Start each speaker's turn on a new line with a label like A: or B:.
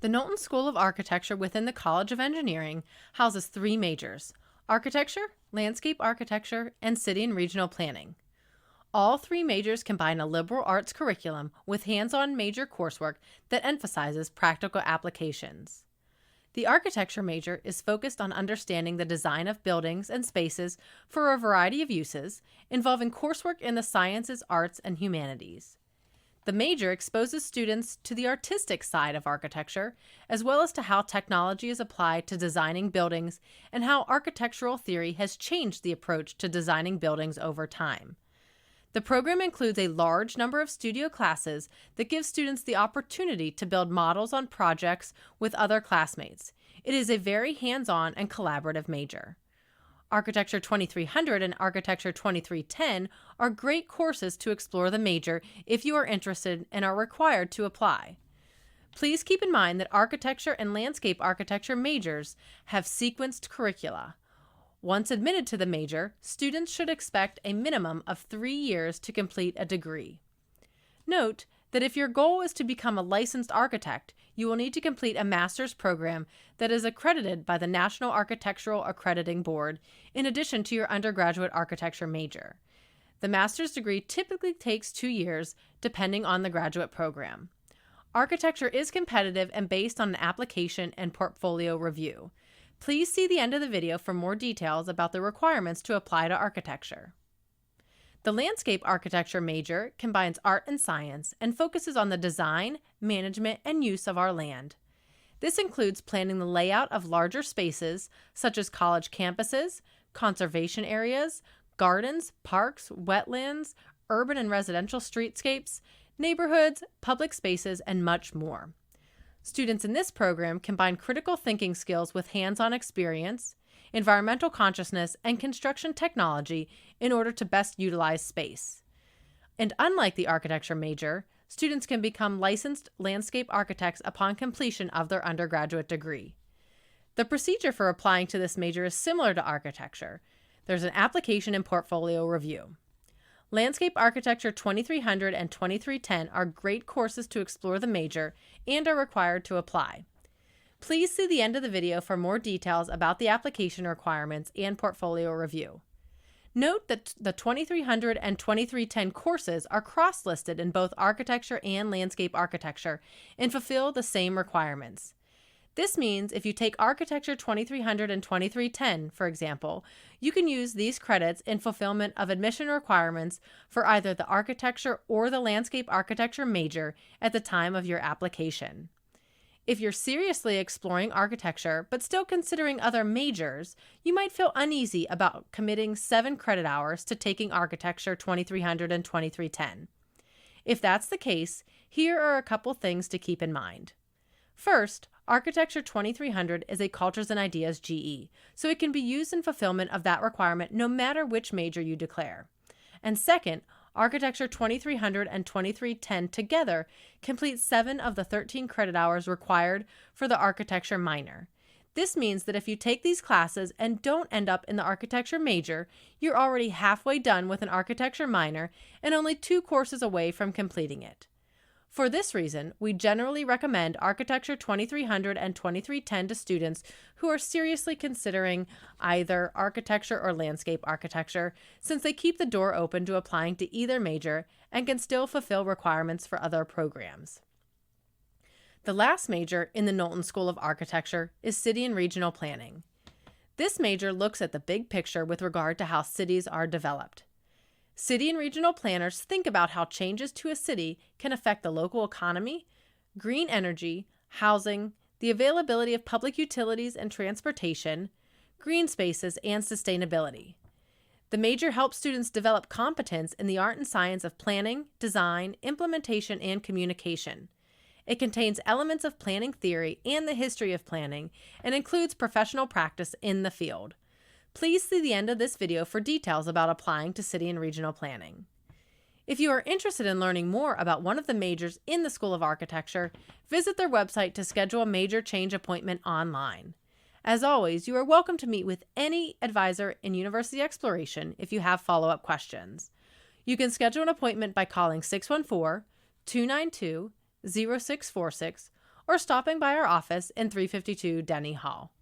A: The Knowlton School of Architecture within the College of Engineering houses three majors: architecture, landscape architecture, and city and regional planning. All three majors combine a liberal arts curriculum with hands-on major coursework that emphasizes practical applications. The architecture major is focused on understanding the design of buildings and spaces for a variety of uses, involving coursework in the sciences, arts, and humanities. The major exposes students to the artistic side of architecture, as well as to how technology is applied to designing buildings and how architectural theory has changed the approach to designing buildings over time. The program includes a large number of studio classes that give students the opportunity to build models on projects with other classmates. It is a very hands-on and collaborative major. Architecture 2300 and Architecture 2310 are great courses to explore the major if you are interested and are required to apply. Please keep in mind that architecture and landscape architecture majors have sequenced curricula. Once admitted to the major, students should expect a minimum of 3 years to complete a degree. Note that if your goal is to become a licensed architect, you will need to complete a master's program that is accredited by the National Architectural Accrediting Board, in addition to your undergraduate architecture major. The master's degree typically takes 2 years, depending on the graduate program. Architecture is competitive and based on an application and portfolio review. Please see the end of the video for more details about the requirements to apply to architecture. The landscape architecture major combines art and science and focuses on the design, management, and use of our land. This includes planning the layout of larger spaces such as college campuses, conservation areas, gardens, parks, wetlands, urban and residential streetscapes, neighborhoods, public spaces, and much more. Students in this program combine critical thinking skills with hands-on experience, environmental consciousness, and construction technology in order to best utilize space. And unlike the architecture major, students can become licensed landscape architects upon completion of their undergraduate degree. The procedure for applying to this major is similar to architecture. There's an application and portfolio review. Landscape Architecture 2300 and 2310 are great courses to explore the major and are required to apply. Please see the end of the video for more details about the application requirements and portfolio review. Note that the 2300 and 2310 courses are cross-listed in both architecture and landscape architecture and fulfill the same requirements. This means if you take Architecture 2300 and 2310, for example, you can use these credits in fulfillment of admission requirements for either the architecture or the landscape architecture major at the time of your application. If you're seriously exploring architecture but still considering other majors, you might feel uneasy about committing 7 credit hours to taking Architecture 2300 and 2310. If that's the case, here are a couple things to keep in mind. First, Architecture 2300 is a Cultures and Ideas GE, so it can be used in fulfillment of that requirement no matter which major you declare. And second, Architecture 2300 and 2310 together complete 7 of the 13 credit hours required for the architecture minor. This means that if you take these classes and don't end up in the architecture major, you're already halfway done with an architecture minor and only 2 courses away from completing it. For this reason, we generally recommend Architecture 2300 and 2310 to students who are seriously considering either architecture or landscape architecture, since they keep the door open to applying to either major and can still fulfill requirements for other programs. The last major in the Knowlton School of Architecture is City and Regional Planning. This major looks at the big picture with regard to how cities are developed. City and regional planners think about how changes to a city can affect the local economy, green energy, housing, the availability of public utilities and transportation, green spaces, and sustainability. The major helps students develop competence in the art and science of planning, design, implementation, and communication. It contains elements of planning theory and the history of planning and includes professional practice in the field. Please see the end of this video for details about applying to city and regional planning. If you are interested in learning more about one of the majors in the School of Architecture, visit their website to schedule a major change appointment online. As always, you are welcome to meet with any advisor in University Exploration if you have follow-up questions. You can schedule an appointment by calling 614-292-0646 or stopping by our office in 352 Denny Hall.